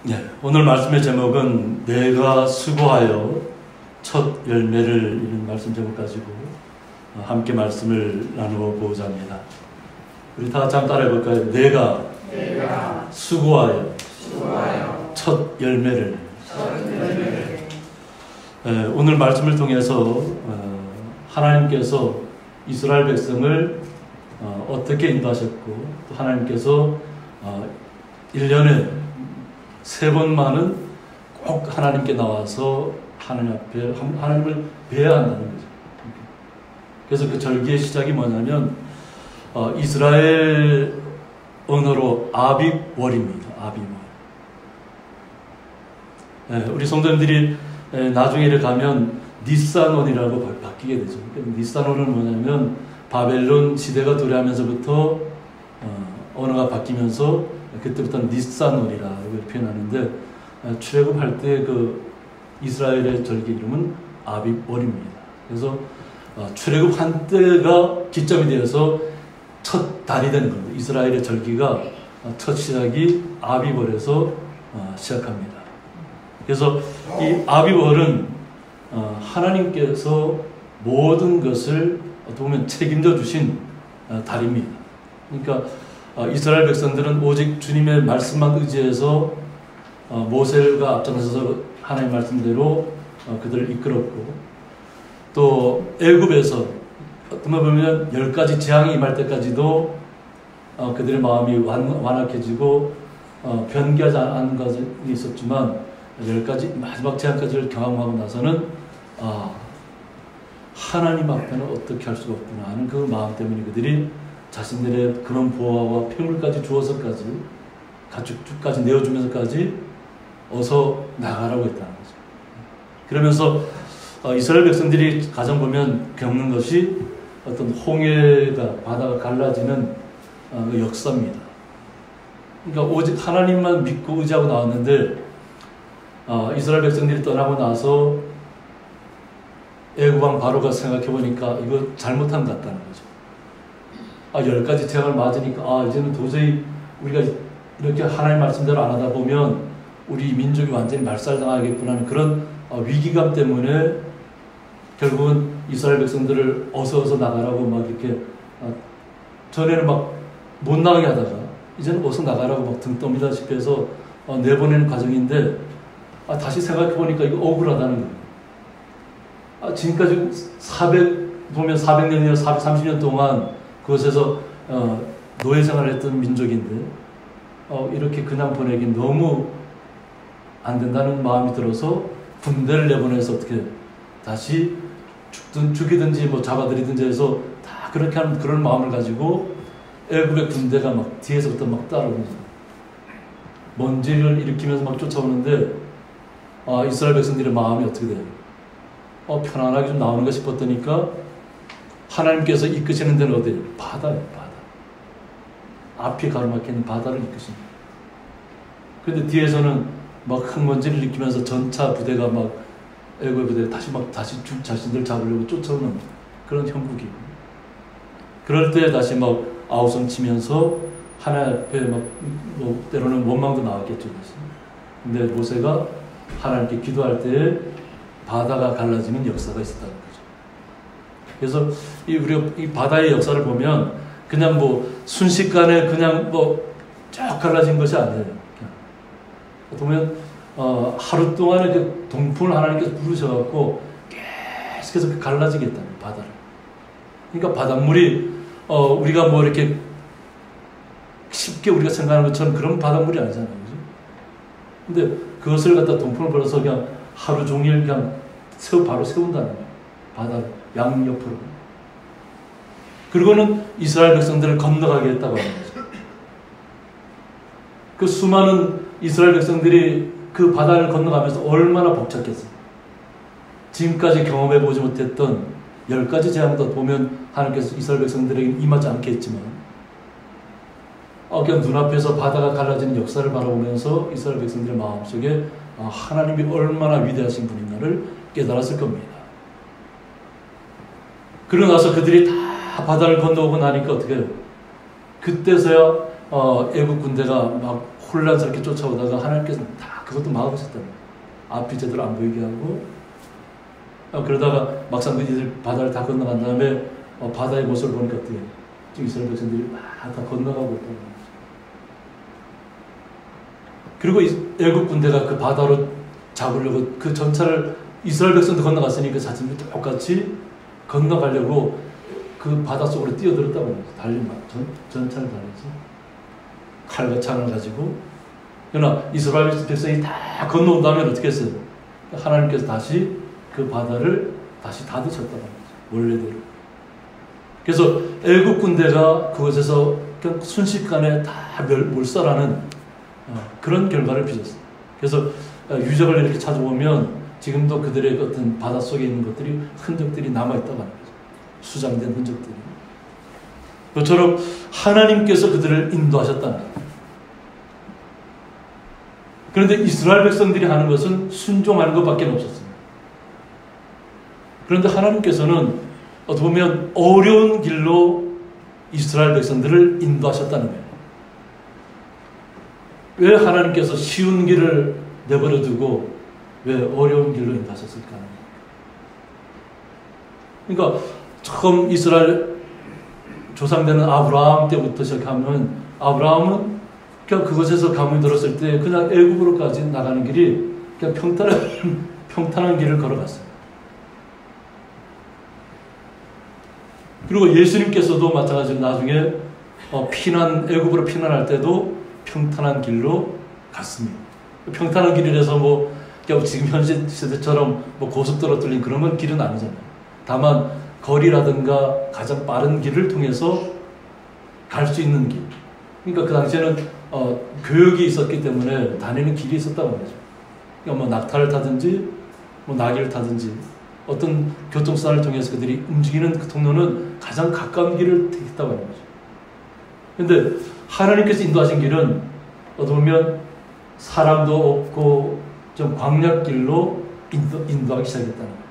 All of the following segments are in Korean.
네, 오늘 말씀의 제목은 내가 수고하여 첫 열매를 이런 말씀 제목 가지고 함께 말씀을 나누어 보고자 합니다. 우리 다 같이 한번 따라해 볼까요? 내가 수고하여 첫 열매를. 오늘 말씀을 통해서 하나님께서 이스라엘 백성을 어떻게 인도하셨고, 또 하나님께서 1년에 3번만은 꼭 하나님께 나와서 하나님 앞에 하나님을 뵈야 한다는 거죠. 그래서 그 절기의 시작이 뭐냐면 이스라엘 언어로 아빕월입니다. 아빕월. 우리 성도님들이 나중에 가면 니산월이라고 바뀌게 되죠. 니산월은 뭐냐면 바벨론 시대가 도래하면서부터 언어가 바뀌면서 그때부터는 니산월이라고 표현하는데, 출애굽할 때 그 이스라엘의 절기 이름은 아빕월입니다. 그래서 출애굽 한때가 기점이 되어서 첫 달이 되는 겁니다. 이스라엘의 절기가 첫 시작이 아빕월에서 시작합니다. 그래서 이 아빕월은 하나님께서 모든 것을 어떻게 보면 책임져 주신 달입니다. 그러니까 이스라엘 백성들은 오직 주님의 말씀만 의지해서 모세가 앞장서서 하나님의 말씀대로 그들을 이끌었고, 또 애굽에서 어떻게 보면 10가지 재앙이 임할 때까지도 그들의 마음이 완악해지고 변개하지 않은 것이 있었지만, 10가지 마지막 재앙까지를 경험하고 나서는 하나님 앞에는 어떻게 할 수가 없구나 하는 그 마음 때문에 그들이 자신들의 그런 보화와 폐물까지 주어서까지 가축까지 내어주면서까지 어서 나가라고 했다는 거죠. 그러면서 이스라엘 백성들이 가정 보면 겪는 것이 어떤 홍해가 바다가 갈라지는 그 역사입니다. 그러니까 오직 하나님만 믿고 의지하고 나왔는데 이스라엘 백성들이 떠나고 나서 애굽 왕 바로가 생각해 보니까 이거 잘못한 것 같다는 거죠. 10가지 재앙을 맞으니까 이제는 도저히 우리가 이렇게 하나님 말씀대로 안 하다 보면 우리 민족이 완전히 말살당하겠구나 하는 그런 위기감 때문에 결국은 이스라엘 백성들을 어서 나가라고 막 이렇게 전에는 막 못 나가게 하다가 이제는 어서 나가라고 막 등 떠미다시피 해서 내보내는 과정인데, 다시 생각해 보니까 이거 억울하다는 거예요. 지금까지 400년이나 430년 동안 그곳에서 노예 생활을 했던 민족인데 이렇게 그냥 보내긴 너무 안 된다는 마음이 들어서 군대를 내보내서 어떻게 다시 죽이든지 뭐 잡아들이든지 해서 다 그렇게 하는 그런 마음을 가지고 애굽의 군대가 막 뒤에서부터 막 따라오는 거예요. 먼지를 일으키면서 막 쫓아오는데 이스라엘 백성들의 마음이 어떻게 돼요? 편안하게 좀 나오는가 싶었더니까 하나님께서 이끄시는 데는 어디예요? 바다예요, 바다. 앞이 가로막히는 바다를 이끄십니다. 그런데 뒤에서는 막 흙먼지를 일으키면서 전차 부대가 막 애굽의 부대가 다시 자신들 잡으려고 쫓아오는 그런 형국이에요. 그럴 때 다시 막 아우성 치면서 하나님 앞에 막 때로는 원망도 나왔겠죠. 근데 모세가 하나님께 기도할 때에 바다가 갈라지는 역사가 있었다는 거죠. 그래서 우리가 이 바다의 역사를 보면 그냥 뭐 순식간에 그냥 쫙 갈라진 것이 아니에요. 보면 하루 동안에 그 동풍을 하나님께서 부르셔갖고 계속해서 갈라지겠다는 바다를. 그러니까 바닷물이 우리가 뭐 이렇게 쉽게 우리가 생각하는 것처럼 그런 바닷물이 아니잖아요, 그죠? 근데 그것을 갖다 동풍을 불어서 그냥 하루 종일 그냥 바로 세운다는 거예요. 바다를 양옆으로. 그리고는 이스라엘 백성들을 건너가게 했다고 하는 거죠. 그 수많은 이스라엘 백성들이 그 바다를 건너가면서 얼마나 벅찼겠어요. 지금까지 경험해보지 못했던 10가지 재앙도 보면 하나님께서 이스라엘 백성들에게 임하지 않겠지만 그냥 눈앞에서 바다가 갈라지는 역사를 바라보면서 이스라엘 백성들의 마음속에 하나님이 얼마나 위대하신 분인가를 깨달았을 겁니다. 그러고 나서 그들이 다 바다를 건너오고 나니까 어떻게 해요? 그때서야 애국 군대가 막 혼란스럽게 쫓아오다가 하나님께서 다 그것도 막으셨다는 거예요. 앞이 제대로 안 보이게 하고 그러다가 막상 그들 바다를 다 건너간 다음에 바다의 모습을 보니까 어때요? 지금 이스라엘 백성들이 막 다 건너가고 있다는 거죠. 그리고 애국 군대가 그 바다로 잡으려고 그 전차를 이스라엘 백성도 건너갔으니까 자신도 똑같이 건너가려고 그 바닷속으로 뛰어들었다고 합니다. 전차를 달리지. 칼과 창을 가지고. 그러나 이스라엘 백성이 다 건너온 다음에 어떻게 했어요? 하나님께서 다시 그 바다를 다시 닫으셨다고 합니다. 원래대로. 그래서 애국 군대가 그곳에서 그냥 순식간에 다 몰살하는 그런 결과를 빚었어요. 그래서 유적을 이렇게 찾아보면 지금도 그들의 어떤 바닷속에 있는 것들이 흔적들이 남아있다고 하는 거죠. 수장된 흔적들이. 그처럼 하나님께서 그들을 인도하셨다는 거예요. 그런데 이스라엘 백성들이 하는 것은 순종하는 것밖에 없었습니다. 그런데 하나님께서는 어떻게 보면 어려운 길로 이스라엘 백성들을 인도하셨다는 거예요. 왜 하나님께서 쉬운 길을 내버려 두고 왜 어려운 길로 인도하셨을까? 그러니까 처음 이스라엘 조상되는 아브라함 때부터 시작하면 아브라함은 그냥 그곳에서 가문이 들었을 때 그냥 애굽으로까지 나가는 길이 그냥 평탄한 길을 걸어갔어요. 그리고 예수님께서도 마찬가지로 나중에 애굽으로 피난할 때도 평탄한 길로 갔습니다. 평탄한 길이라서 지금 현재 시대처럼 고속도로 뚫린 그런 건 길은 아니잖아요. 다만 거리라든가 가장 빠른 길을 통해서 갈 수 있는 길. 그러니까 그 당시에는 교역이 있었기 때문에 다니는 길이 있었다고 하죠. 그러니까 낙타를 타든지 나귀를 타든지 어떤 교통수단을 통해서 그들이 움직이는 그 통로는 가장 가까운 길을 택했다고 하는 거죠. 그런데 하나님께서 인도하신 길은 어떻게 보면 사람도 없고 좀 광약길로 인도하기 시작했다는 거예요.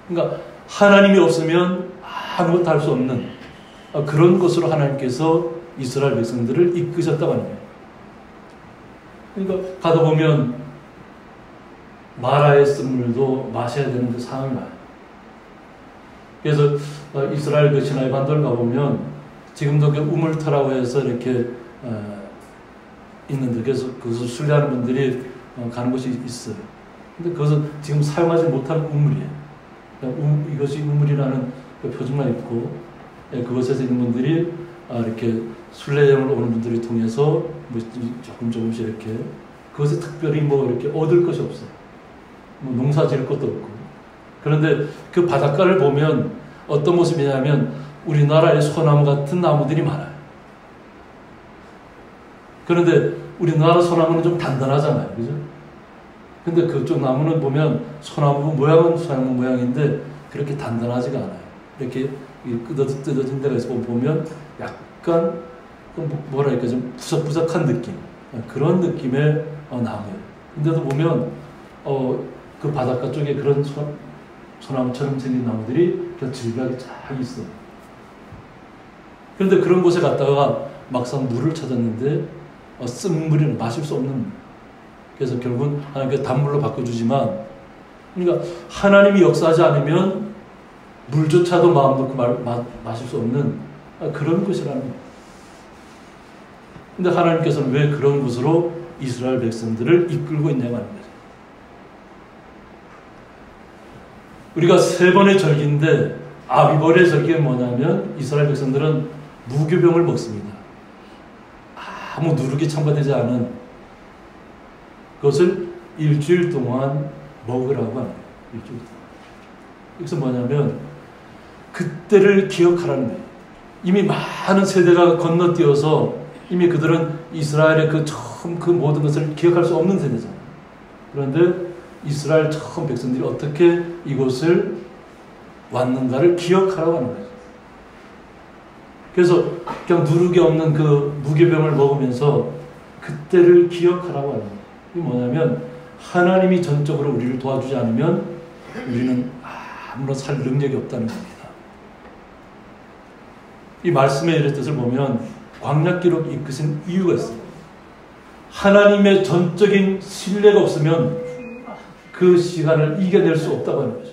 그러니까 하나님이 없으면 아무것도 할 수 없는 그런 것으로 하나님께서 이스라엘 백성들을 이끄셨다고 하는 거예요. 그러니까 가다 보면 마라의 쓴물도 마셔야 되는 그 상황이 와요. 그래서 이스라엘 그 시나이 반도를 가보면 지금도 그 우물터라고 해서 이렇게 있는데 그래서 그것을 순례하는 분들이 가는 곳이 있어요. 근데 그것은 지금 사용하지 못하는 우물이에요. 이것이 우물이라는 그 표준만 있고 그곳에서 있는 분들이 이렇게 순례여행을 오는 분들을 통해서 조금씩 이렇게 그것에 특별히 이렇게 얻을 것이 없어요. 농사 지을 것도 없고. 그런데 그 바닷가를 보면 어떤 모습이냐면 우리나라의 소나무 같은 나무들이 많아요. 그런데 우리나라 소나무는 좀 단단하잖아요. 그죠? 근데 그쪽 나무는 보면 소나무 모양은 소나무 모양인데 그렇게 단단하지가 않아요. 이렇게 뜯어진 데가 있어 보면 약간 뭐랄까 좀 부석부석한 느낌. 그런 느낌의 나무예요. 근데도 보면 그 바닷가 쪽에 그런 소나무처럼 생긴 나무들이 질비하게 쫙 있어요. 그런데 그런 곳에 갔다가 막상 물을 찾았는데 쓴물이 마실 수 없는 물. 그래서 결국은 하나님께서 단물로 바꿔주지만 그러니까 하나님이 역사하지 않으면 물조차도 마음 놓고 마실 수 없는 그런 곳이라는 거예요. 근데 하나님께서는 왜 그런 곳으로 이스라엘 백성들을 이끌고 있냐고 하는 거죠. 우리가 3번의 절기인데 아비벌의 절기가 뭐냐면 이스라엘 백성들은 무교병을 먹습니다. 아무 누룩이 첨가되지 않은 그것을 일주일 동안 먹으라고 합니다. 일주일 동안. 이것은 뭐냐면 그때를 기억하라는 거예요. 이미 많은 세대가 건너뛰어서 이미 그들은 이스라엘의 그 처음 그 모든 것을 기억할 수 없는 세대잖아요. 그런데 이스라엘 처음 백성들이 어떻게 이곳을 왔는가를 기억하라고 하는 거예요. 그래서 그냥 누룩이 없는 그 무교병을 먹으면서 그때를 기억하라고 하는 거예요. 이게 뭐냐면 하나님이 전적으로 우리를 도와주지 않으면 우리는 아무런 살 능력이 없다는 겁니다. 이 말씀의 이런 뜻을 보면 광야길로 이끄신 이유가 있어요. 하나님의 전적인 신뢰가 없으면 그 시간을 이겨낼 수 없다고 하는 거죠.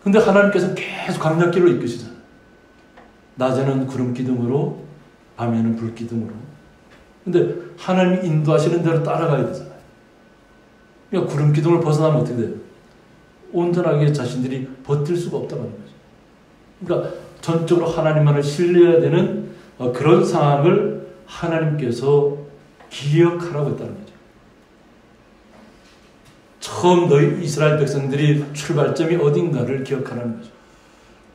근데 하나님께서는 계속 광야길로 이끄시잖아요. 낮에는 구름 기둥으로, 밤에는 불 기둥으로. 근데 하나님이 인도하시는 대로 따라가야 되잖아요. 그러니까 구름 기둥을 벗어나면 어떻게 돼요? 온전하게 자신들이 버틸 수가 없다고 하는 거죠. 그러니까 전적으로 하나님만을 신뢰해야 되는 그런 상황을 하나님께서 기억하라고 했다는 거죠. 처음 너희 이스라엘 백성들이 출발점이 어딘가를 기억하라는 거죠.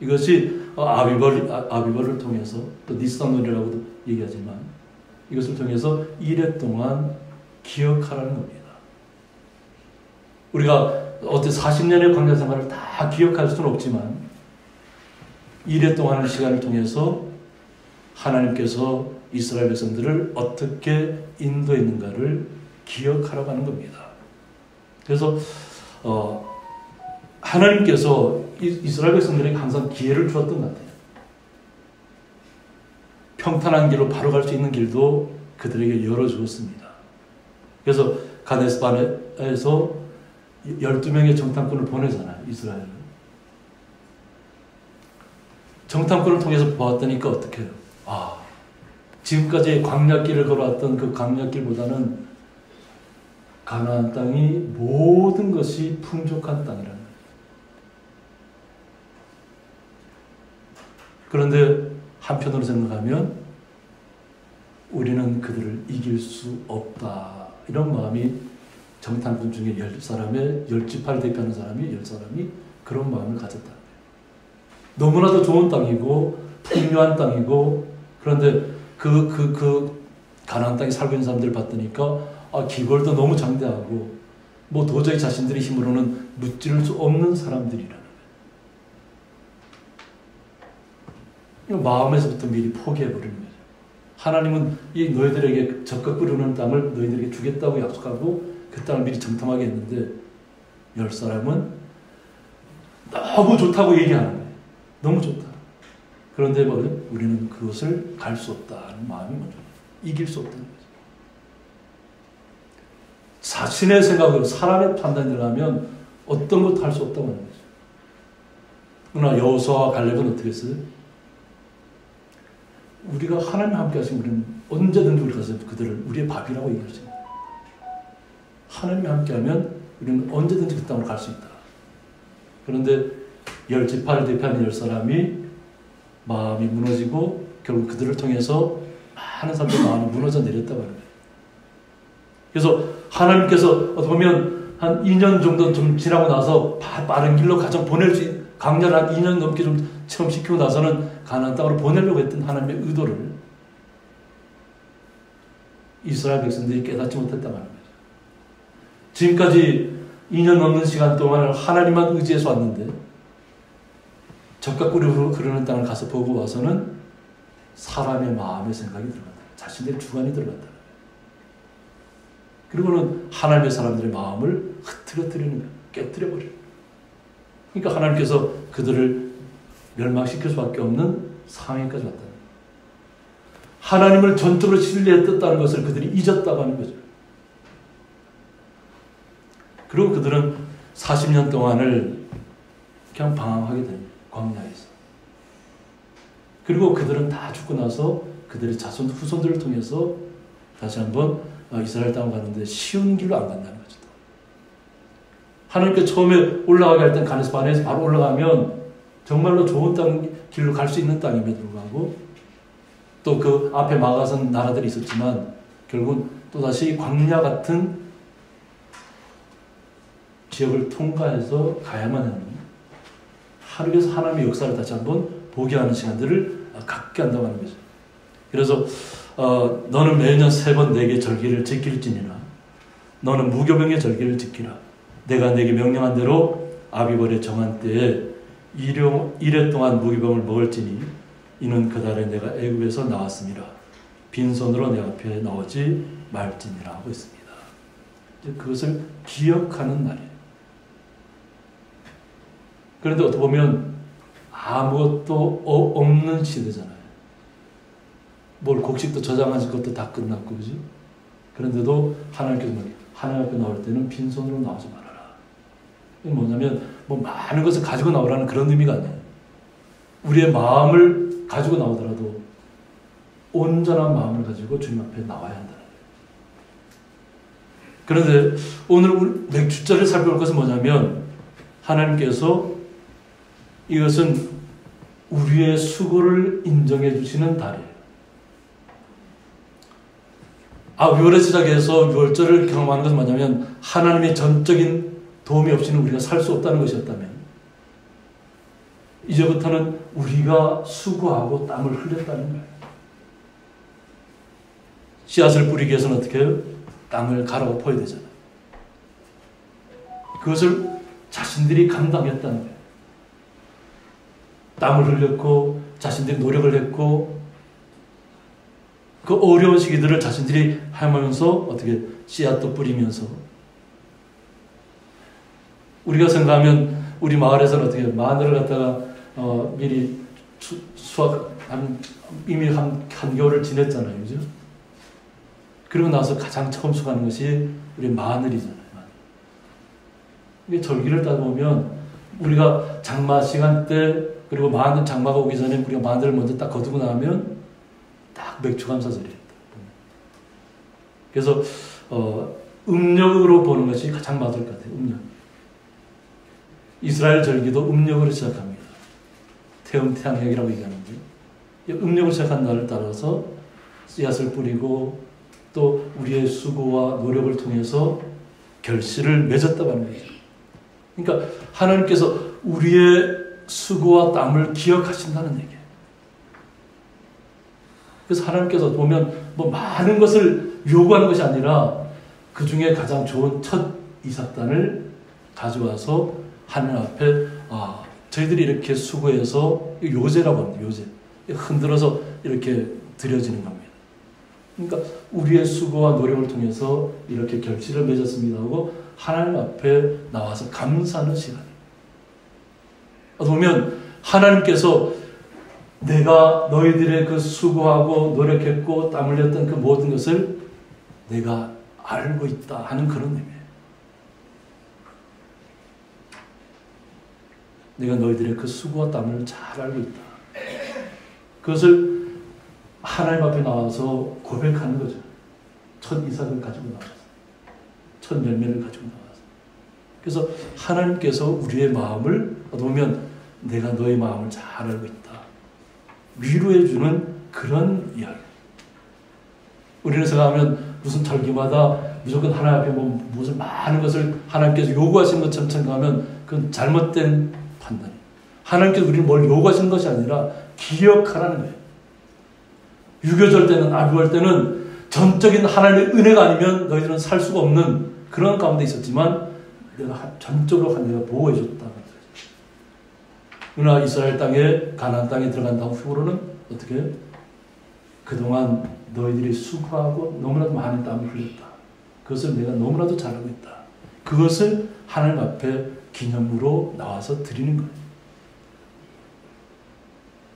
이것이 아비벌을 통해서, 또 니산놀이라고도 얘기하지만 이것을 통해서 1회 동안 기억하라는 겁니다. 우리가 어떻게 40년의 광야 생활을 다 기억할 수는 없지만 1회 동안의 시간을 통해서 하나님께서 이스라엘 백성들을 어떻게 인도했는가를 기억하라고 하는 겁니다. 그래서 하나님께서 이스라엘 백성들에게 항상 기회를 주었던 것 같아요. 평탄한 길로 바로 갈 수 있는 길도 그들에게 열어주었습니다. 그래서 가데스바네에서 12명의 정탐꾼을 보내잖아요. 이스라엘을. 정탐꾼을 통해서 보았다니까 어떻게 해요? 지금까지 광야길을 걸어왔던 그 광야길보다는 가나안 땅이 모든 것이 풍족한 땅이라는 거예요. 그런데 한편으로 생각하면 우리는 그들을 이길 수 없다. 이런 마음이 정탐꾼 중에 10사람의 10지파를 대표하는 사람이 10사람이 그런 마음을 가졌다. 너무나도 좋은 땅이고 풍요한 땅이고, 그런데 그 가나안 땅에 살고 있는 사람들을 봤더니까 기골도 너무 장대하고 뭐 도저히 자신들의 힘으로는 무찌를 수 없는 사람들이라는 거예요. 마음에서부터 미리 포기해버리는 거죠. 하나님은 이 너희들에게 적극 끓는 땅을 너희들에게 주겠다고 약속하고 그 땅을 미리 정탐하게 했는데 10사람은 너무 좋다고 얘기하는 거예요. 너무 좋다. 그런데 우리는 그것을 갈 수 없다는 마음이 먼저 이길 수 없다는 거죠. 자신의 생각으로 사람의 판단이 들어가면 어떤 것도 할 수 없다고 하는 거죠. 그러나 여호수아와 갈렙은 어떻게 했어요? 우리가 하나님 함께 하시면 우리는 언제든지 우리 가서 그들을 우리의 밥이라고 얘기할 수 있다. 하나님이 함께하면 우리는 언제든지 그 땅으로 갈 수 있다. 그런데 10지파를 대표하는 10사람이 마음이 무너지고 결국 그들을 통해서 많은 사람들의 마음이 무너져 내렸다고 하는 거예요. 그래서 하나님께서 보면 한 2년 정도 좀 지나고 나서 빠른 길로 가정 보낼 수 있는, 강야를 한 2년 넘게 좀 체험시키고 나서는 가나안 땅으로 보내려고 했던 하나님의 의도를 이스라엘 백성들이 깨닫지 못했다고 하는 거예요. 지금까지 2년 넘는 시간 동안 하나님만 의지해서 왔는데 적과 꿀이 흐르는 땅을 가서 보고 와서는 사람의 마음의 생각이 들어간다. 자신의 주관이 들어간다. 그리고는 하나님의 사람들의 마음을 흐트러뜨리는 거예요. 깨뜨려버리는 거예요. 그러니까 하나님께서 그들을 멸망시킬 수밖에 없는 상황까지 왔다는 거예요. 하나님을 전적으로 신뢰했다는 것을 그들이 잊었다고 하는 거죠. 그리고 그들은 40년 동안을 그냥 방황하게 됩니다. 광야에서. 그리고 그들은 다 죽고 나서 그들의 자손 후손들을 통해서 다시 한번 이스라엘 땅을 가는데 쉬운 길로 안 간다는 거죠. 하나님께 처음에 올라가게 할 땐 가데스 바네에서 바로 올라가면 정말로 좋은 땅 길로 갈 수 있는 땅임에도 불구하고 또 그 앞에 막아선 나라들이 있었지만 결국은 또다시 광야 같은 지역을 통과해서 가야만 하는, 하루에서 하나님의 역사를 다시 한번 보게 하는 시간들을 갖게 한다고 하는 거죠. 그래서 너는 매년 3번 내게 절기를 지킬지니라. 너는 무교병의 절기를 지키라. 내가 내게 명령한 대로 아비벌의 정한 때에 1회 동안 무교병을 먹을지니 이는 그달에 내가 애굽에서 나왔음이라. 빈손으로 내 앞에 나오지 말지니라 하고 있습니다. 그것을 기억하는 날이에요. 그런데 어떻게 보면 아무것도 없는 시대잖아요. 뭘 곡식도 저장하실 것도 다 끝났고, 그죠? 그런데도 하나님께서 하나님 앞에 나올 때는 빈손으로 나오지 말아라. 이게 뭐냐면 뭐 많은 것을 가지고 나오라는 그런 의미가 아니에요. 우리의 마음을 가지고 나오더라도 온전한 마음을 가지고 주님 앞에 나와야 한다는 거예요. 그런데 오늘 맥주자를 살펴볼 것은 뭐냐면 하나님께서 이것은 우리의 수고를 인정해 주시는 달이에요. 6월에 시작해서 6월절을 경험하는 것은 뭐냐면 하나님의 전적인 도움이 없이는 우리가 살 수 없다는 것이었다면 이제부터는 우리가 수고하고 땀을 흘렸다는 거예요. 씨앗을 뿌리기 위해서는 어떻게 해요? 땅을 갈아엎어야 되잖아요. 그것을 자신들이 감당했다는 거예요. 땀을 흘렸고 자신들이 노력을 했고 그 어려운 시기들을 자신들이 하면서 어떻게 씨앗도 뿌리면서 우리가 생각하면 우리 마을에서는 어떻게 마늘을 갖다가 미리 이미 한 겨울을 지냈잖아요. 그죠? 그리고 나서 가장 처음 수확하는 것이 우리 마늘이잖아요. 이게 절기를 따보면 우리가 장마 시간 때 그리고 마늘 장마가 오기 전에 우리가 마늘을 먼저 딱 거두고 나면 딱 맥주감사절이에요. 그래서 음력으로 보는 것이 가장 맞을 것 같아요. 음력. 이스라엘 절기도 음력으로 시작합니다. 태음태양력이라고 얘기하는데 음력으로 시작한 날을 따라서 씨앗을 뿌리고 또 우리의 수고와 노력을 통해서 결실을 맺었다고 하는 거죠. 그러니까 하나님께서 우리의 수고와 땀을 기억하신다는 얘기예요. 그래서 하나님께서 보면 뭐 많은 것을 요구하는 것이 아니라 그 중에 가장 좋은 첫 이삭단을 가져와서 하나님 앞에 저희들이 이렇게 수고해서 요제라고 합니다. 요제. 흔들어서 이렇게 드려지는 겁니다. 그러니까 우리의 수고와 노력을 통해서 이렇게 결실을 맺었습니다 하고 하나님 앞에 나와서 감사하는 시간이에요. 보면 하나님께서 내가 너희들의 그 수고하고 노력했고 땀 흘렸던 그 모든 것을 내가 알고 있다 하는 그런 의미예요. 내가 너희들의 그 수고와 땀을 잘 알고 있다. 그것을 하나님 앞에 나와서 고백하는 거죠. 첫 이삭을 가지고 나와서. 첫 열매를 가지고 나와서. 그래서 하나님께서 우리의 마음을 보면 내가 너의 마음을 잘 알고 있다. 위로해 주는 그런 이야기. 우리는 생각하면 무슨 절기마다 무조건 하나님 앞에 뭐 무슨 많은 것을 하나님께서 요구하시는 것처럼 생각하면 그건 잘못된 판단이에요. 하나님께서 우리는 뭘 요구하시는 것이 아니라 기억하라는 거예요. 유교절 때는 6월 때는 전적인 하나님의 은혜가 아니면 너희들은 살 수가 없는 그런 가운데 있었지만 내가 전적으로 내가 보호해 줬다. 그러나 이스라엘 땅에 가나안 땅에 들어간 후로는 어떻게 해요? 그동안 너희들이 수고하고 너무나도 많은 땀을 흘렸다. 그것을 내가 너무나도 잘하고 있다. 그것을 하나님 앞에 기념으로 나와서 드리는 거예요.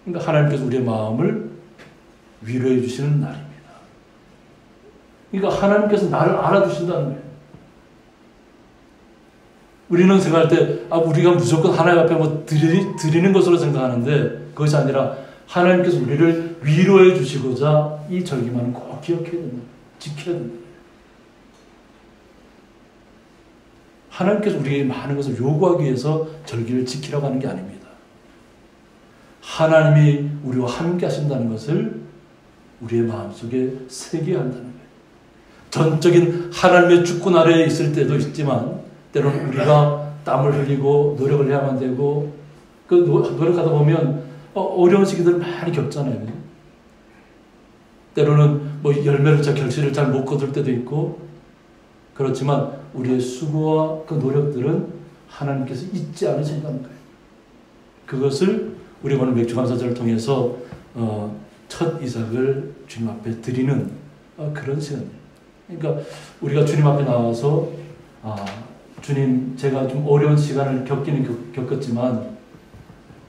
그러니까 하나님께서 우리의 마음을 위로해 주시는 날입니다. 그러니까 하나님께서 나를 알아주신다는 거예요. 우리는 생각할 때 우리가 무조건 하나님 앞에 뭐 드리는 것으로 생각하는데 그것이 아니라 하나님께서 우리를 위로해 주시고자 이 절기만은 꼭 기억해야 된다. 지켜야 된다. 하나님께서 우리에게 많은 것을 요구하기 위해서 절기를 지키라고 하는 게 아닙니다. 하나님이 우리와 함께 하신다는 것을 우리의 마음속에 새겨야 한다는 거예요. 전적인 하나님의 주권 아래에 있을 때도 있지만 때로는 우리가 땀을 흘리고 노력을 해야만 되고 그 노력하다 보면 어려운 시기들을 많이 겪잖아요. 때로는 뭐 열매를 결실을 잘 못 거둘 때도 있고 그렇지만 우리의 수고와 그 노력들은 하나님께서 잊지 않으신다는 거예요. 그것을 우리가 오늘 맥주감사절을 통해서 첫 이삭을 주님 앞에 드리는 그런 시간이에요. 그러니까 우리가 주님 앞에 나와서 주님 제가 좀 어려운 시간을 겪었지만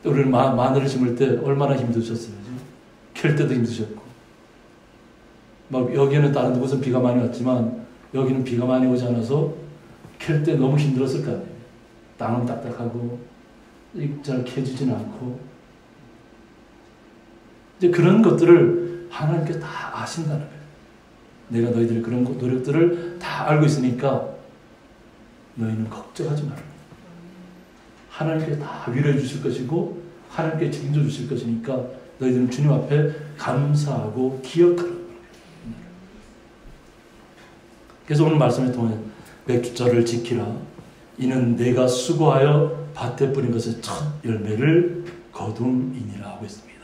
우리는 마늘을 심을 때 얼마나 힘드셨어요. 캘 때도 힘드셨고 막 여기는 다른 곳은 비가 많이 왔지만 여기는 비가 많이 오지 않아서 캘 때 너무 힘들었을 거 아니에요. 땅은 딱딱하고 잘 캐지지는 않고 이제 그런 것들을 하나님께서 다 아신다는 거예요. 내가 너희들의 그런 노력들을 다 알고 있으니까 너희는 걱정하지 마라. 하나님께 다 위로해 주실 것이고 하나님께 책임져 주실 것이니까 너희들은 주님 앞에 감사하고 기억하라. 그래서 오늘 말씀을 통해 백주절을 지키라. 이는 내가 수고하여 밭에 뿌린 것의 첫 열매를 거둠이니라 하고 있습니다.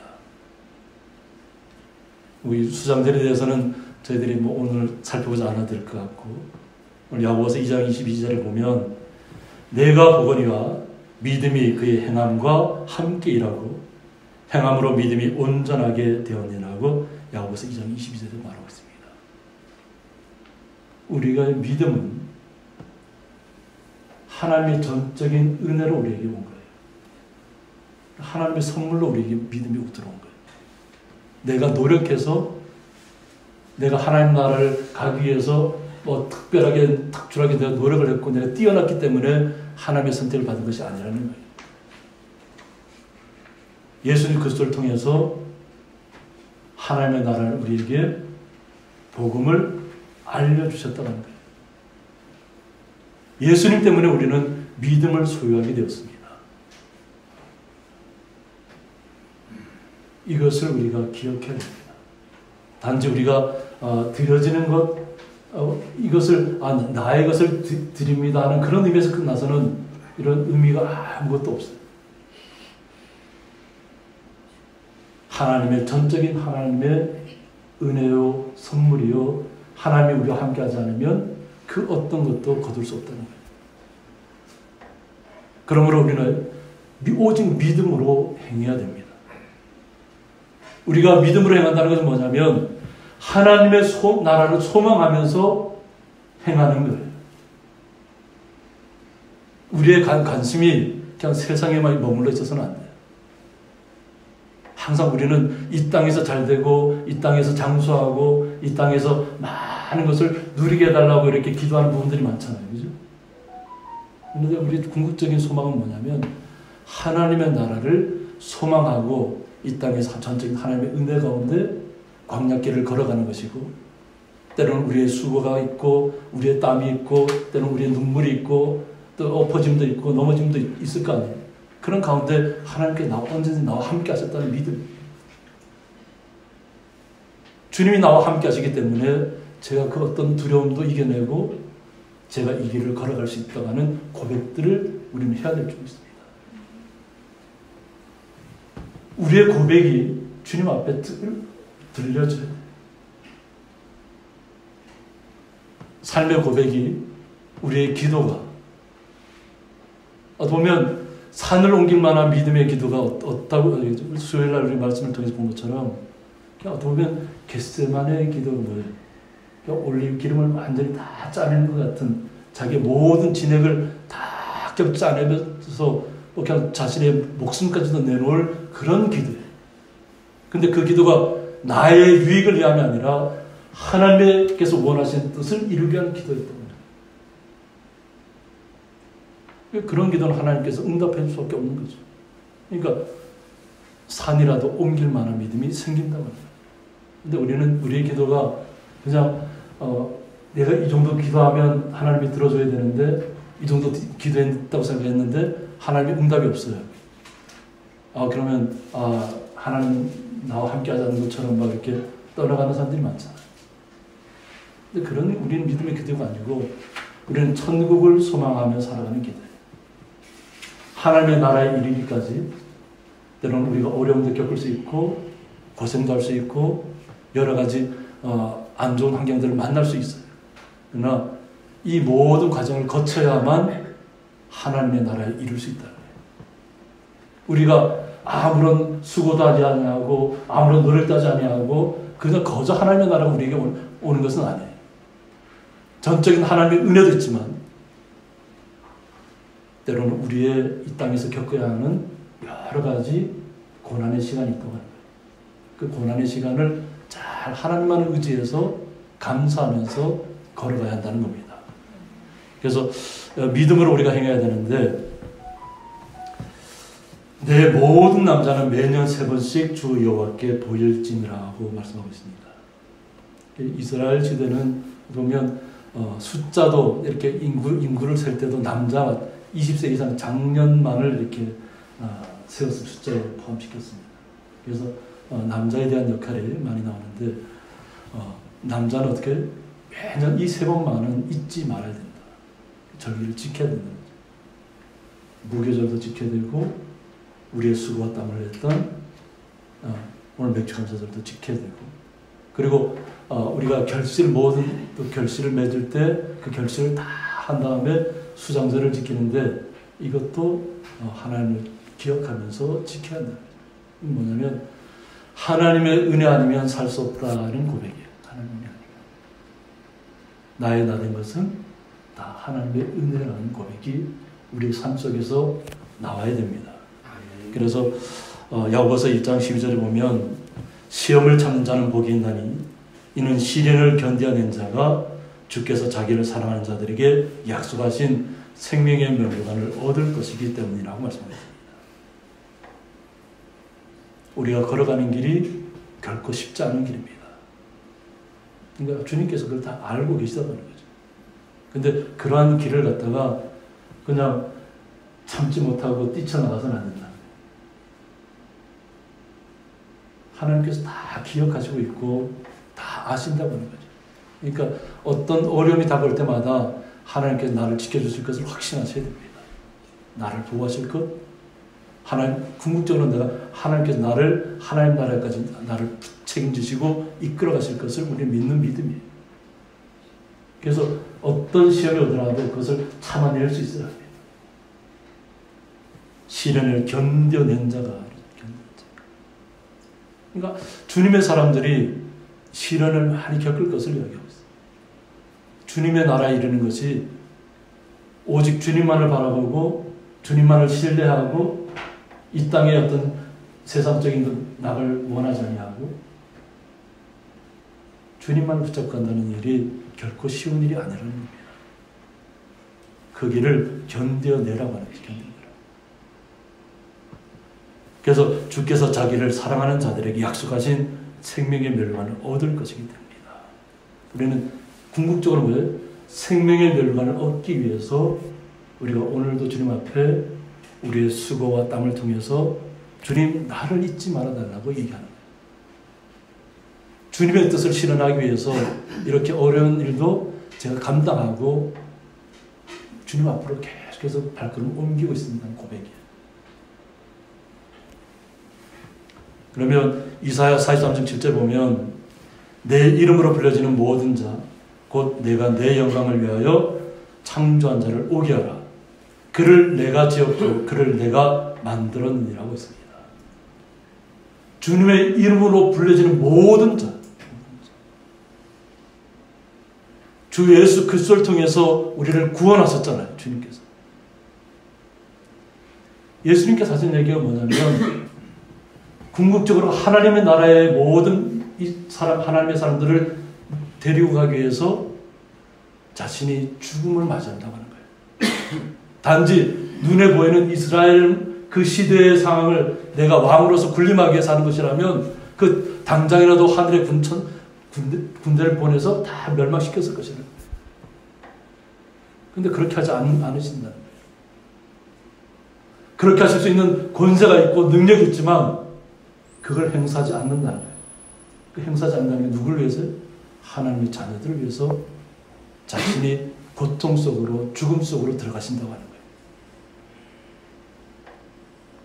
우리 수장들에 대해서는 저희들이 오늘 살펴보지 않아도 될 것 같고, 오늘 야고보서 2장 22절에 보면 내가 보거니와 믿음이 그의 행함과 함께 일하고 행함으로 믿음이 온전하게 되었느니라고 야고보서 2장 22절에 말하고 있습니다. 우리가 믿음은 하나님의 전적인 은혜로 우리에게 온 거예요. 하나님의 선물로 우리에게 믿음이 들어온 거예요. 내가 노력해서 내가 하나님 나라를 가기 위해서 특별하게 특출하게 내가 노력을 했고 내가 뛰어났기 때문에 하나님의 선택을 받은 것이 아니라는 거예요. 예수님 그리스도를 통해서 하나님의 나라를 우리에게 복음을 알려주셨다는 거예요. 예수님 때문에 우리는 믿음을 소유하게 되었습니다. 이것을 우리가 기억해야 됩니다. 단지 우리가 드려지는 것, 이것을 나의 것을 드립니다 하는 그런 의미에서 끝나서는 이런 의미가 아무것도 없어요. 하나님의 전적인 하나님의 은혜요 선물이요 하나님이 우리와 함께하지 않으면 그 어떤 것도 거둘 수 없다는 거예요. 그러므로 우리는 오직 믿음으로 행해야 됩니다. 우리가 믿음으로 행한다는 것은 뭐냐면 하나님의 나라를 소망하면서 행하는 거예요. 우리의 관심이 그냥 세상에만 머물러 있어서는 안 돼요. 항상 우리는 이 땅에서 잘 되고 이 땅에서 장수하고 이 땅에서 많은 것을 누리게 해달라고 이렇게 기도하는 부분들이 많잖아요. 그죠? 그런데 우리 궁극적인 소망은 뭐냐면 하나님의 나라를 소망하고 이 땅에서 전적인 하나님의 은혜 가운데 광야길을 걸어가는 것이고 때로는 우리의 수고가 있고 우리의 땀이 있고 때로는 우리의 눈물이 있고 또 엎어짐도 있고 넘어짐도 있을 거 아니에요. 그런 가운데 하나님께 언제든지 나와 함께 하셨다는 믿음. 주님이 나와 함께 하시기 때문에 제가 그 어떤 두려움도 이겨내고 제가 이 길을 걸어갈 수 있다고 하는 고백들을 우리는 해야 될 줄 믿습니다. 우리의 고백이 주님 앞에 들려져야 돼요. 삶의 고백이 우리의 기도가 보면 산을 옮길 만한 믿음의 기도가 없다고 수요일날 우리 말씀을 통해서 본 것처럼 보면 겟세마네의 기도가 뭐예요? 올리브 기름을 완전히 다 짜내는 것 같은 자기의 모든 진액을 다 짜내면서 그냥 자신의 목숨까지도 내놓을 그런 기도예요. 근데 그 기도가 나의 유익을 위함이 아니라 하나님께서 원하시는 뜻을 이루게 하는 기도였던 거예요. 그런 기도는 하나님께서 응답해 줄 수밖에 없는 거죠. 그러니까 산이라도 옮길 만한 믿음이 생긴다고 합니다. 근데 우리는 우리의 기도가 그냥 내가 이 정도 기도하면 하나님이 들어줘야 되는데 이 정도 기도했다고 생각했는데 하나님이 응답이 없어요. 그러면 하나님 나와 함께 하자는 것처럼 막 이렇게 떠나가는 사람들이 많잖아요. 근데 그런 우리는 믿음의 기도가 아니고 우리는 천국을 소망하며 살아가는 기도예요. 하나님의 나라에 이르기까지 때로는 우리가 어려움도 겪을 수 있고 고생도 할 수 있고 여러 가지 안 좋은 환경들을 만날 수 있어요. 그러나 이 모든 과정을 거쳐야만 하나님의 나라에 이룰 수 있다는 거예요. 우리가 아무런 수고도 하지 아니하고 아무런 노력도 하지 아니하고 그냥 거저 하나님의 나라가 우리에게 오는 것은 아니에요. 전적인 하나님의 은혜도 있지만 때로는 우리의 이 땅에서 겪어야 하는 여러 가지 고난의 시간이 있다고 하는 거예요. 그 고난의 시간을 잘 하나님만을 의지해서 감사하면서 걸어가야 한다는 겁니다. 그래서 믿음으로 우리가 행해야 되는데, 내 모든 남자는 매년 3번씩 주 여호와께 보일지니라고 말씀하고 있습니다. 이스라엘 시대는 보면 숫자도 이렇게 인구를 셀 때도 남자 20세 이상 장년만을 이렇게 세웠을 숫자에 포함시켰습니다. 그래서 남자에 대한 역할이 많이 나오는데, 남자는 어떻게 매년 이 3번만은 잊지 말아야 된다. 절기를 지켜야 된다. 무교절도 지켜야 되고, 우리의 수고와 땀을 냈던 오늘 맥주 감사절도 지켜야 되고, 그리고 우리가 모든 결실을 맺을 때 그 결실을 다 한 다음에 수장절을 지키는데, 이것도 하나님을 기억하면서 지켜야 한다. 뭐냐면 하나님의 은혜 아니면 살 수 없다는 고백이에요. 하나님의 은혜 아니면 나의 나 된 것은 다 하나님의 은혜라는 고백이 우리 삶 속에서 나와야 됩니다. 그래서 야고보서 1장 12절에 보면 시험을 참는 자는 복이 있나니 이는 시련을 견뎌낸 자가 주께서 자기를 사랑하는 자들에게 약속하신 생명의 면류관을 얻을 것이기 때문이라고 말씀하셨습니다. 우리가 걸어가는 길이 결코 쉽지 않은 길입니다. 그러니까 주님께서 그걸 다 알고 계시다는 거죠. 근데 그러한 길을 갖다가 그냥 참지 못하고 뛰쳐나가서는 안 된다. 하나님께서 다 기억하시고 있고 다 아신다고 하는 거죠. 그러니까 어떤 어려움이 다가올 때마다 하나님께서 나를 지켜주실 것을 확신하셔야 됩니다. 나를 보호하실 것, 궁극적으로 내가 하나님께서 나를 하나님 나라까지 나를 책임지시고 이끌어 가실 것을 우리는 믿는 믿음이에요. 그래서 어떤 시험이 오더라도 그것을 참아낼 수 있어야 합니다. 시련을 견뎌낸 자가. 그러니까 주님의 사람들이 시련을 많이 겪을 것을 이야기하고 있어요. 주님의 나라에 이르는 것이 오직 주님만을 바라보고 주님만을 신뢰하고 이 땅의 어떤 세상적인 낙을 원하지 아니하고 주님만을 붙잡고 간다는 일이 결코 쉬운 일이 아니라는 겁니다. 그 길을 견뎌내라고 하는 것이 견뎌내라. 그래서 주께서 자기를 사랑하는 자들에게 약속하신 생명의 멸관을 얻을 것이기 때문이다. 우리는 궁극적으로 뭐예요? 생명의 멸관을 얻기 위해서 우리가 오늘도 주님 앞에 우리의 수고와 땀을 통해서 주님 나를 잊지 말아달라고 얘기하는 거예요. 주님의 뜻을 실현하기 위해서 이렇게 어려운 일도 제가 감당하고 주님 앞으로 계속해서 발걸음을 옮기고 있습니다는 고백이에요. 그러면 이사야 43장 7절 보면 내 이름으로 불려지는 모든 자 곧 내가 내 영광을 위하여 창조한 자를 오게 하라. 그를 내가 지었고 그를 내가 만들었느니라고 했습니다. 주님의 이름으로 불려지는 모든 자, 주 예수 그리스도를 통해서 우리를 구원하셨잖아요. 주님께서. 예수님께서 하신 얘기가 뭐냐면 궁극적으로 하나님의 나라의 모든 하나님의 사람들을 데리고 가기 위해서 자신이 죽음을 맞이한다고 하는 거예요. 단지 눈에 보이는 이스라엘 그 시대의 상황을 내가 왕으로서 군림하기 위해서 하는 것이라면 그 당장이라도 하늘의 군대를 보내서 다 멸망시켰을 것이라는 거예요. 그런데 그렇게 하지 않으신다는 거예요. 그렇게 하실 수 있는 권세가 있고 능력이 있지만 그걸 행사하지 않는다는 거예요. 그 행사하지 않는다는 게 누구를 위해서요? 하나님의 자녀들을 위해서 자신이 고통 속으로 죽음 속으로 들어가신다고 하는 거예요.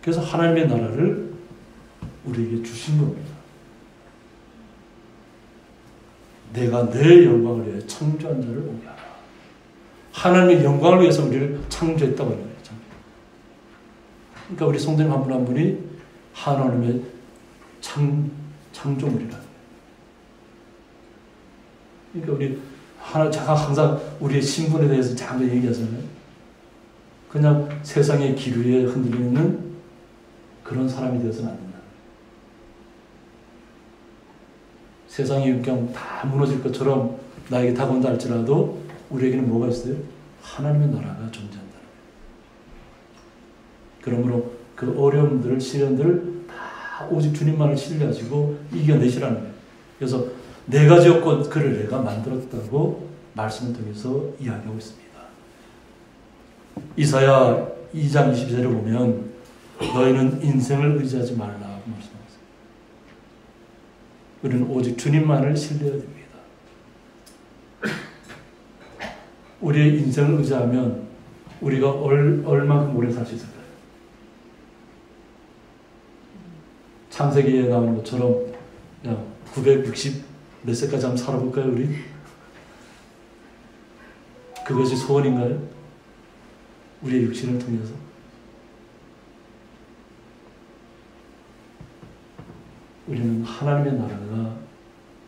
그래서 하나님의 나라를 우리에게 주신 겁니다. 내가 내 영광을 위해 창조한 자를 오게 하라. 하나님의 영광을 위해서 우리를 창조했다고 하는 거예요. 그러니까 우리 성도님 한 분 한 분이 하나님의 창조물이라는 거예요. 그러니까 제가 항상 우리의 신분에 대해서 잠깐 얘기하잖아요. 그냥 세상의 기류에 흔들리는 그런 사람이 되어서는 안 된다. 세상이 그냥 다 무너질 것처럼 나에게 다가온다 할지라도 우리에게는 뭐가 있어요? 하나님의 나라가 존재한다는 거예요. 그러므로 그 어려움들, 시련들 다 오직 주님만을 신뢰하시고 이겨내시라는 거예요. 그래서 네 가지 여건 그를 내가 만들었다고 말씀을 통해서 이야기하고 있습니다. 이사야 2장 20절에 보면 너희는 인생을 의지하지 말라고 말씀하셨어요. 우리는 오직 주님만을 신뢰해야 됩니다. 우리의 인생을 의지하면 우리가 얼마큼 오래 살 수 있을까요? 창세기에 나오는 것처럼 960 몇 세까지 한번 살아볼까요, 우리? 그것이 소원인가요? 우리의 육신을 통해서? 우리는 하나님의 나라가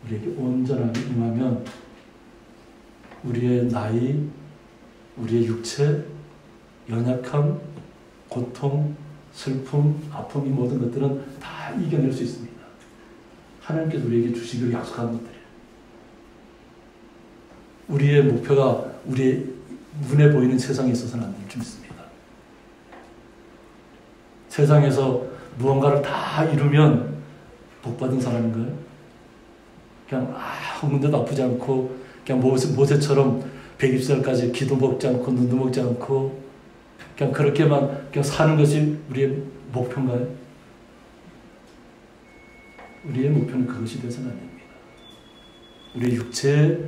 우리에게 온전하게 임하면 우리의 나이, 우리의 육체, 연약함, 고통, 슬픔, 아픔 이 모든 것들은 다 이겨낼 수 있습니다. 하나님께서 우리에게 주시기로 약속한 것들이에요. 우리의 목표가 우리의 눈에 보이는 세상에 있어서는 안 될 줄 믿습니다. 세상에서 무언가를 다 이루면 복받은 사람인가요? 그냥 아무 데도 아프지 않고 그냥 모세처럼 120살까지 기도 먹지 않고 눈도 먹지 않고 그냥 그렇게만 그냥 사는 것이 우리의 목표인가요? 우리의 목표는 그것이 되어서는 안 됩니다. 우리의 육체의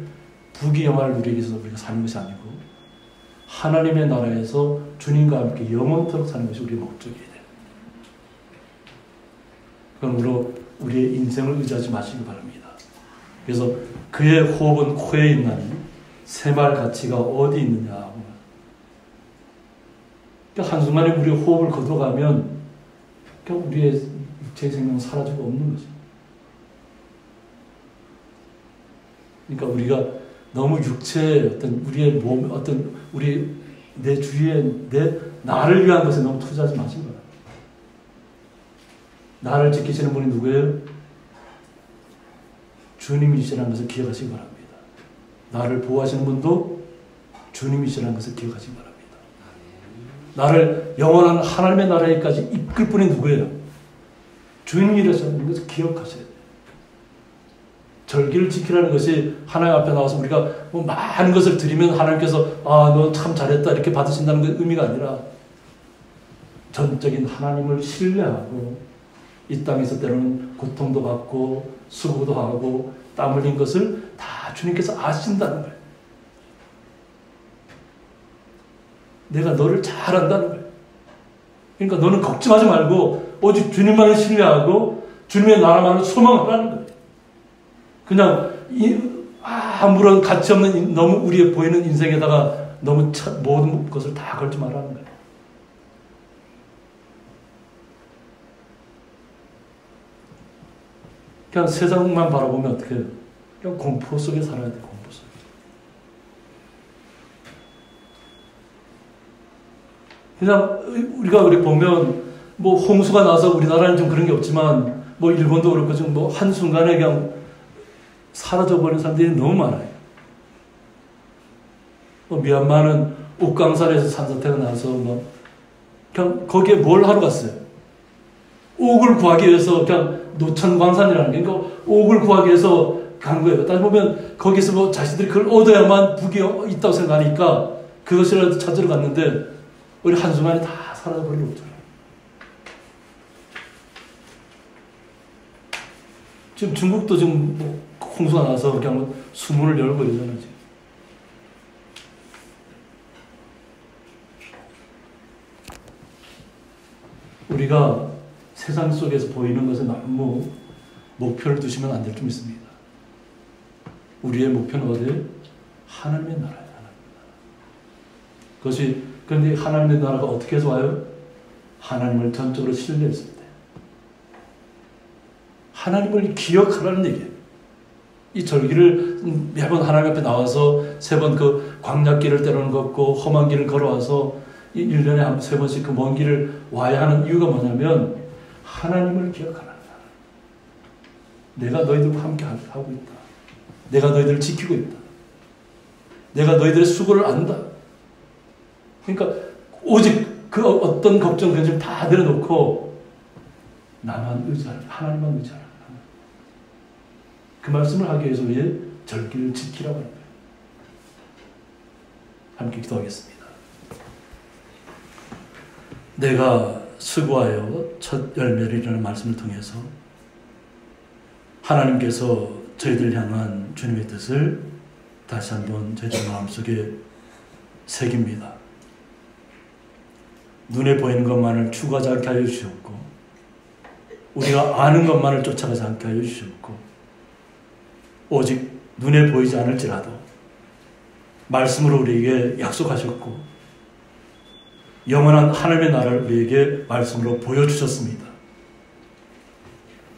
부귀영화를 누리기 위해서 우리가 사는 것이 아니고 하나님의 나라에서 주님과 함께 영원토록 사는 것이 우리의 목적이에요. 그러므로 우리의 인생을 의지하지 마시기 바랍니다. 그래서 그의 호흡은 코에 있나니 새말 가치가 어디 있느냐. 그러니까 한순간에 우리의 호흡을 거둬가면 그러니까 우리의 육체의 생명은 사라지고 없는 거죠. 그러니까 우리가 너무 육체의 어떤 우리의 몸, 어떤 내 주위에 나를 위한 것에 너무 투자하지 마시기 바랍니다. 나를 지키시는 분이 누구예요? 주님이시라는 것을 기억하시기 바랍니다. 나를 보호하시는 분도 주님이시라는 것을 기억하시기 바랍니다. 나를 영원한 하나님의 나라에까지 이끌 분이 누구예요? 주님이라는 것을 기억하셔야 돼요. 절기를 지키라는 것이 하나님 앞에 나와서 우리가 뭐 많은 것을 드리면 하나님께서 너 참 잘했다 이렇게 받으신다는 그 의미가 아니라 전적인 하나님을 신뢰하고 이 땅에서 때로는 고통도 받고 수고도 하고 땀 흘린 것을 다 주님께서 아신다는 거예요. 내가 너를 잘 안다는 거예요. 그러니까 너는 걱정하지 말고 오직 주님만을 신뢰하고 주님의 나라만을 소망하라는 거예요. 그냥 아무런 가치 없는 너무 우리의 보이는 인생에다가 너무 모든 것을 다 걸지 말라는 거예요. 그냥 세상만 바라보면 어떻게 해요? 그냥 공포 속에 살아야 돼요. 공포 속에. 그냥 우리가 보면 뭐 홍수가 나서 우리나라는 좀 그런 게 없지만 뭐 일본도 그렇고 좀 뭐 한순간에 그냥 사라져버린 사람들이 너무 많아요. 미얀마는 옥강산에서 산사태가 나서 그냥 거기에 뭘 하러 갔어요? 옥을 구하기 위해서 그냥 노천광산이라는 게 그러니까 옥을 구하기 위해서 간 거예요. 따지고 보면 거기서 뭐 자신들이 그걸 얻어야만 북이 있다고 생각하니까 그것이라도 찾으러 갔는데 우리 한순간에 다 사라져버리고 없잖아요. 지금 중국도 지금 뭐 홍수가 나서 그냥 수문을 열고 이러잖아요. 지금. 우리가 세상 속에서 보이는 것에 너무 목표를 두시면 안 될 줄 믿습니다. 우리의 목표는 어디예요? 하나님의 나라예요. 하나님의 나라. 그것이 그런데 하나님의 나라가 어떻게 해서 와요? 하나님을 전적으로 신뢰했을 때. 하나님을 기억하라는 얘기예요. 이 절기를 매번 하나님 앞에 나와서 3번 그 광야길을 때로는 걷고 험한 길을 걸어와서 1년에 한 3번씩 그 먼 길을 와야 하는 이유가 뭐냐면 하나님을 기억하라는 거예요. 내가 너희들과 함께 하고 있다. 내가 너희들을 지키고 있다. 내가 너희들의 수고를 안다. 그러니까 오직 그 어떤 걱정, 근심 다 내려놓고 나만 의지하라. 하나님만 의지하라. 그 말씀을 하기 위해서 우리의 절기를 지키라고 하는 거예요. 함께 기도하겠습니다. 내가 수고하여 첫 열매를 이라는 말씀을 통해서 하나님께서 저희들 향한 주님의 뜻을 다시 한번 저희들 마음속에 새깁니다. 눈에 보이는 것만을 추구하지 않게 하여 주시옵고 우리가 아는 것만을 쫓아가지 않게 하여 주시옵고 오직 눈에 보이지 않을지라도 말씀으로 우리에게 약속하셨고 영원한 하나님의 나라를 우리에게 말씀으로 보여주셨습니다.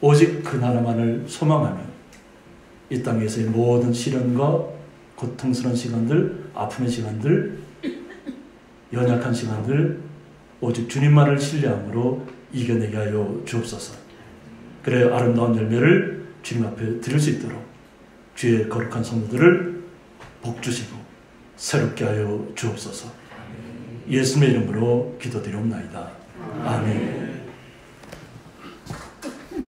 오직 그 나라만을 소망하며 이 땅에서의 모든 시련과 고통스러운 시간들, 아픔의 시간들, 연약한 시간들 오직 주님만을 신뢰함으로 이겨내게 하여 주옵소서. 그래 아름다운 열매를 주님 앞에 드릴 수 있도록 주의 거룩한 성도들을 복주시고 새롭게 하여 주옵소서. 예수님의 이름으로 기도드리옵나이다. 아멘.